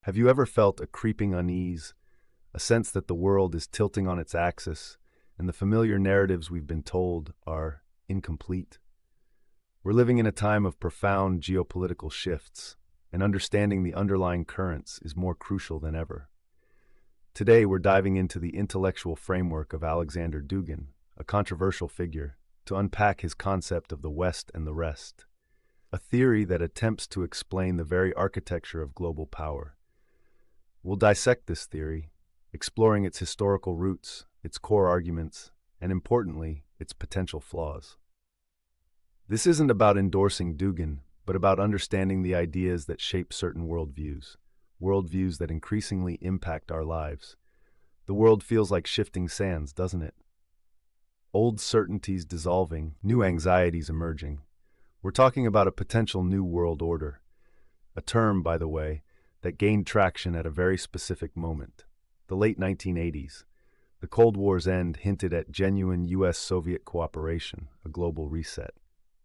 Have you ever felt a creeping unease, a sense that the world is tilting on its axis, and the familiar narratives we've been told are incomplete? We're living in a time of profound geopolitical shifts, and understanding the underlying currents is more crucial than ever. Today, we're diving into the intellectual framework of Alexander Dugin, a controversial figure, to unpack his concept of the West and the rest, a theory that attempts to explain the very architecture of global power. We'll dissect this theory, exploring its historical roots, its core arguments, and importantly, its potential flaws. This isn't about endorsing Dugin, but about understanding the ideas that shape certain worldviews that increasingly impact our lives. The world feels like shifting sands, doesn't it? Old certainties dissolving, new anxieties emerging. We're talking about a potential new world order, a term, by the way, that gained traction at a very specific moment, the late 1980s. The Cold War's end hinted at genuine US-Soviet cooperation, a global reset.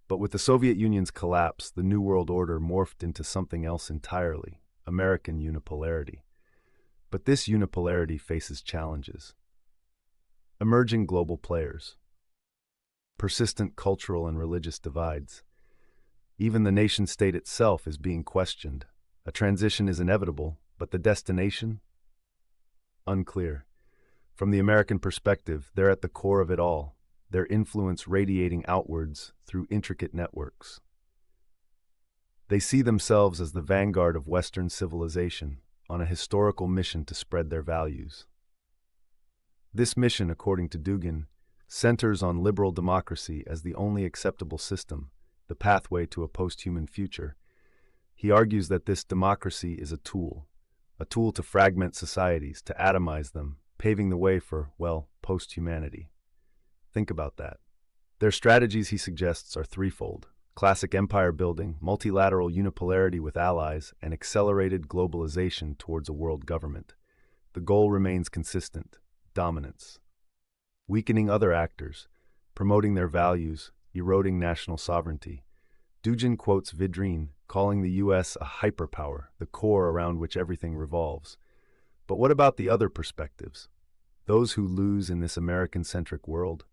But with the Soviet Union's collapse, the New World Order morphed into something else entirely, American unipolarity. But this unipolarity faces challenges. Emerging global players, persistent cultural and religious divides. Even the nation-state itself is being questioned. A transition is inevitable, but the destination? Unclear. From the American perspective, they're at the core of it all, their influence radiating outwards through intricate networks. They see themselves as the vanguard of Western civilization, on a historical mission to spread their values. This mission, according to Dugin, centers on liberal democracy as the only acceptable system, the pathway to a post-human future. He argues that this democracy is a tool to fragment societies, to atomize them, paving the way for, well, post-humanity. Think about that. Their strategies, he suggests, are threefold: classic empire building, multilateral unipolarity with allies, and accelerated globalization towards a world government. The goal remains consistent: dominance. Weakening other actors, promoting their values, eroding national sovereignty. Dugin quotes Vidrine, calling the US a hyperpower, the core around which everything revolves. But what about the other perspectives? Those who lose in this American-centric world?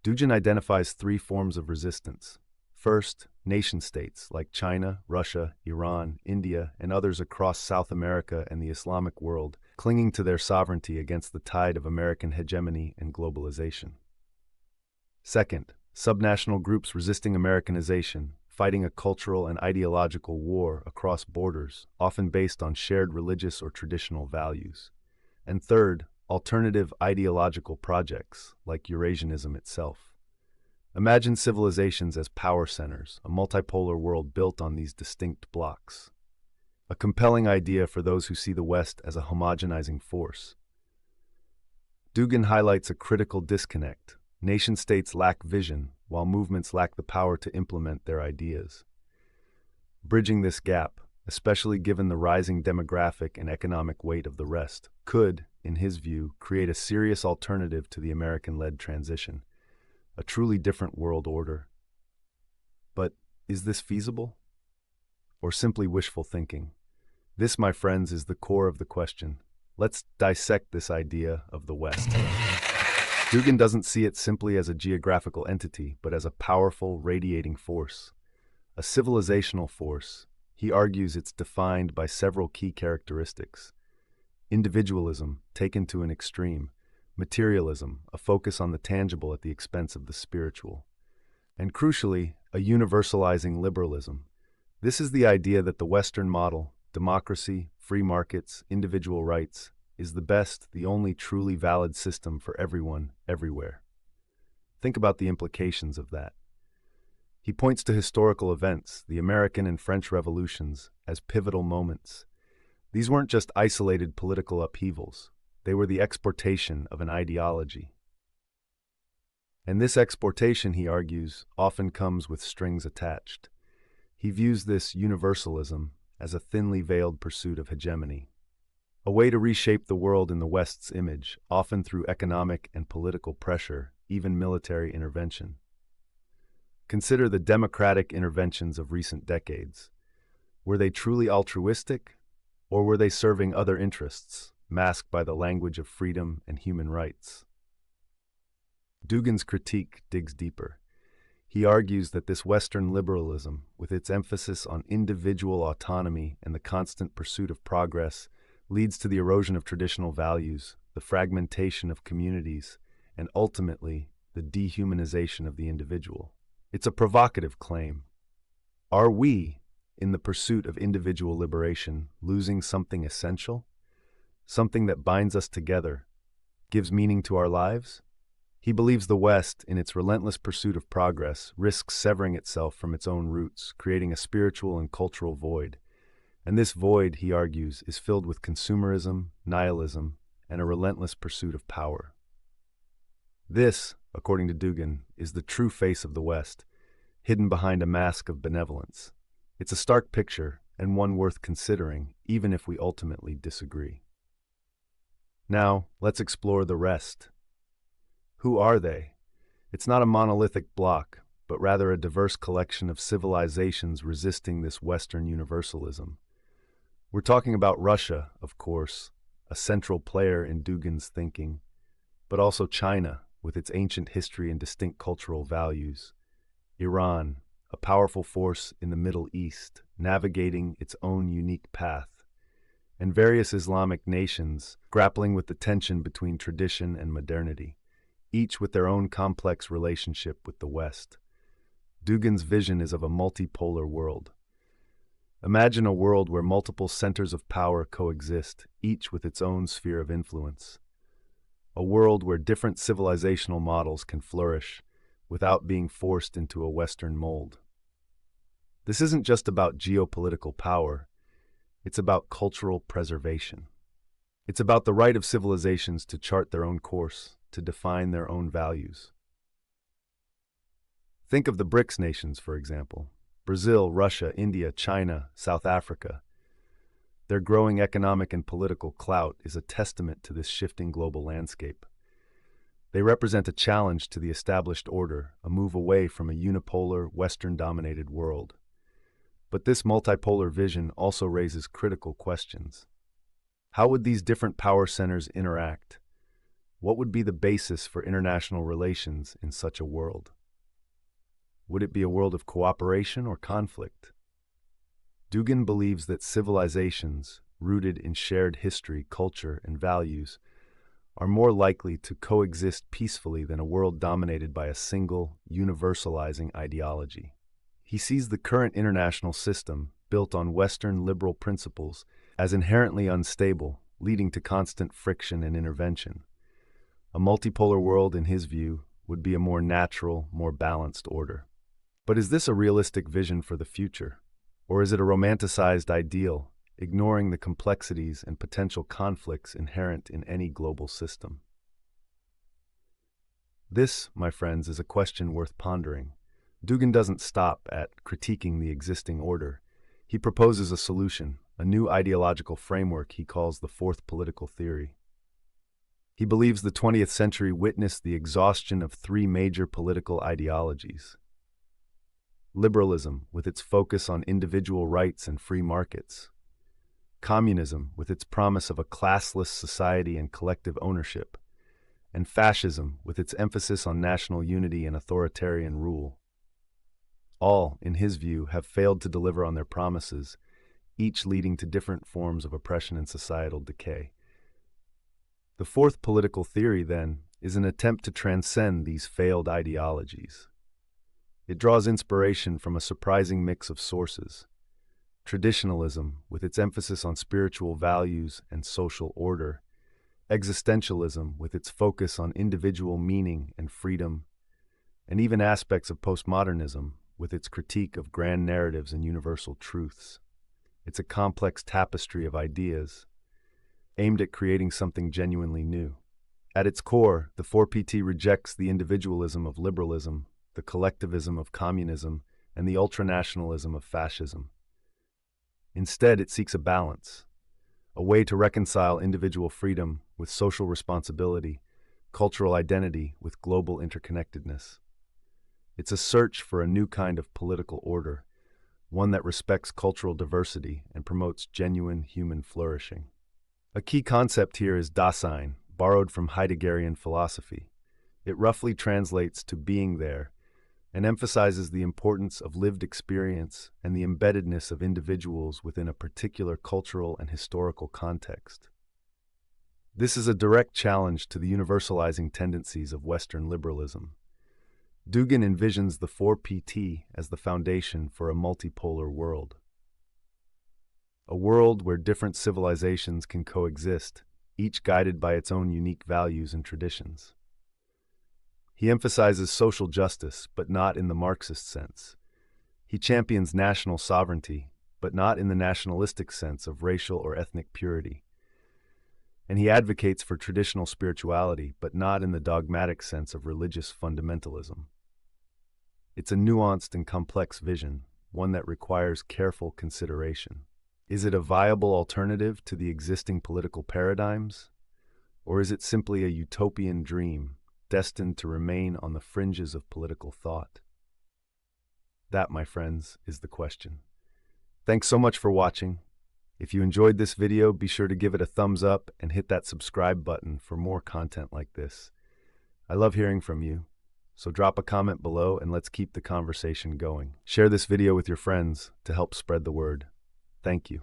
Dugin identifies three forms of resistance. First, nation-states like China, Russia, Iran, India, and others across South America and the Islamic world, clinging to their sovereignty against the tide of American hegemony and globalization. Second, subnational groups resisting Americanization, fighting a cultural and ideological war across borders, often based on shared religious or traditional values. And third, alternative ideological projects, like Eurasianism itself. Imagine civilizations as power centers, a multipolar world built on these distinct blocks. A compelling idea for those who see the West as a homogenizing force. Dugin highlights a critical disconnect. Nation-states lack vision, while movements lack the power to implement their ideas. Bridging this gap, especially given the rising demographic and economic weight of the rest, could, in his view, create a serious alternative to the American-led transition, a truly different world order. But is this feasible? Or simply wishful thinking? This, my friends, is the core of the question. Let's dissect this idea of the West. Dugin doesn't see it simply as a geographical entity, but as a powerful, radiating force. A civilizational force. He argues it's defined by several key characteristics. Individualism, taken to an extreme. Materialism, a focus on the tangible at the expense of the spiritual. And crucially, a universalizing liberalism. This is the idea that the Western model, democracy, free markets, individual rights, is the best, the only truly valid system for everyone, everywhere. Think about the implications of that. He points to historical events, the American and French revolutions, as pivotal moments. These weren't just isolated political upheavals. They were the exportation of an ideology. And this exportation, he argues, often comes with strings attached. He views this universalism as a thinly veiled pursuit of hegemony, a way to reshape the world in the West's image, often through economic and political pressure, even military intervention. Consider the democratic interventions of recent decades. Were they truly altruistic, Or were they serving other interests, masked by the language of freedom and human rights? Dugin's critique digs deeper. He argues that this Western liberalism, with its emphasis on individual autonomy and the constant pursuit of progress, leads to the erosion of traditional values, the fragmentation of communities, and ultimately, the dehumanization of the individual. It's a provocative claim. Are we, in the pursuit of individual liberation, losing something essential? Something that binds us together, gives meaning to our lives? He believes the West, in its relentless pursuit of progress, risks severing itself from its own roots, creating a spiritual and cultural void. And this void, he argues, is filled with consumerism, nihilism, and a relentless pursuit of power. This, according to Dugin, is the true face of the West, hidden behind a mask of benevolence. It's a stark picture, and one worth considering, even if we ultimately disagree. Now, let's explore the rest. Who are they? It's not a monolithic block, but rather a diverse collection of civilizations resisting this Western universalism. We're talking about Russia, of course, a central player in Dugin's thinking, but also China, with its ancient history and distinct cultural values. Iran, a powerful force in the Middle East, navigating its own unique path. And various Islamic nations, grappling with the tension between tradition and modernity, each with their own complex relationship with the West. Dugin's vision is of a multipolar world. Imagine a world where multiple centers of power coexist, each with its own sphere of influence. A world where different civilizational models can flourish without being forced into a Western mold. This isn't just about geopolitical power, it's about cultural preservation. It's about the right of civilizations to chart their own course, to define their own values. Think of the BRICS nations, for example. Brazil, Russia, India, China, South Africa. Their growing economic and political clout is a testament to this shifting global landscape. They represent a challenge to the established order, a move away from a unipolar, Western-dominated world. But this multipolar vision also raises critical questions. How would these different power centers interact? What would be the basis for international relations in such a world? Would it be a world of cooperation or conflict? Dugin believes that civilizations, rooted in shared history, culture, and values, are more likely to coexist peacefully than a world dominated by a single, universalizing ideology. He sees the current international system, built on Western liberal principles, as inherently unstable, leading to constant friction and intervention. A multipolar world, in his view, would be a more natural, more balanced order. But is this a realistic vision for the future? Or is it a romanticized ideal, ignoring the complexities and potential conflicts inherent in any global system? This, my friends, is a question worth pondering. Dugin doesn't stop at critiquing the existing order. He proposes a solution, a new ideological framework he calls the fourth political theory. He believes the 20th century witnessed the exhaustion of three major political ideologies. Liberalism, with its focus on individual rights and free markets. Communism, with its promise of a classless society and collective ownership. And fascism, with its emphasis on national unity and authoritarian rule. All, in his view, have failed to deliver on their promises, each leading to different forms of oppression and societal decay. The fourth political theory, then, is an attempt to transcend these failed ideologies. It draws inspiration from a surprising mix of sources. Traditionalism, with its emphasis on spiritual values and social order. Existentialism, with its focus on individual meaning and freedom. And even aspects of postmodernism, with its critique of grand narratives and universal truths. It's a complex tapestry of ideas, aimed at creating something genuinely new. At its core, the 4PT rejects the individualism of liberalism, the collectivism of communism, and the ultranationalism of fascism. Instead, it seeks a balance, a way to reconcile individual freedom with social responsibility, cultural identity with global interconnectedness. It's a search for a new kind of political order, one that respects cultural diversity and promotes genuine human flourishing. A key concept here is Dasein, borrowed from Heideggerian philosophy. It roughly translates to being there and emphasizes the importance of lived experience and the embeddedness of individuals within a particular cultural and historical context. This is a direct challenge to the universalizing tendencies of Western liberalism. Dugin envisions the 4PT as the foundation for a multipolar world. A world where different civilizations can coexist, each guided by its own unique values and traditions. He emphasizes social justice, but not in the Marxist sense. He champions national sovereignty, but not in the nationalistic sense of racial or ethnic purity. And he advocates for traditional spirituality, but not in the dogmatic sense of religious fundamentalism. It's a nuanced and complex vision, one that requires careful consideration. Is it a viable alternative to the existing political paradigms? Or is it simply a utopian dream, destined to remain on the fringes of political thought? That, my friends, is the question. Thanks so much for watching. If you enjoyed this video, be sure to give it a thumbs up and hit that subscribe button for more content like this. I love hearing from you, so drop a comment below and let's keep the conversation going. Share this video with your friends to help spread the word. Thank you.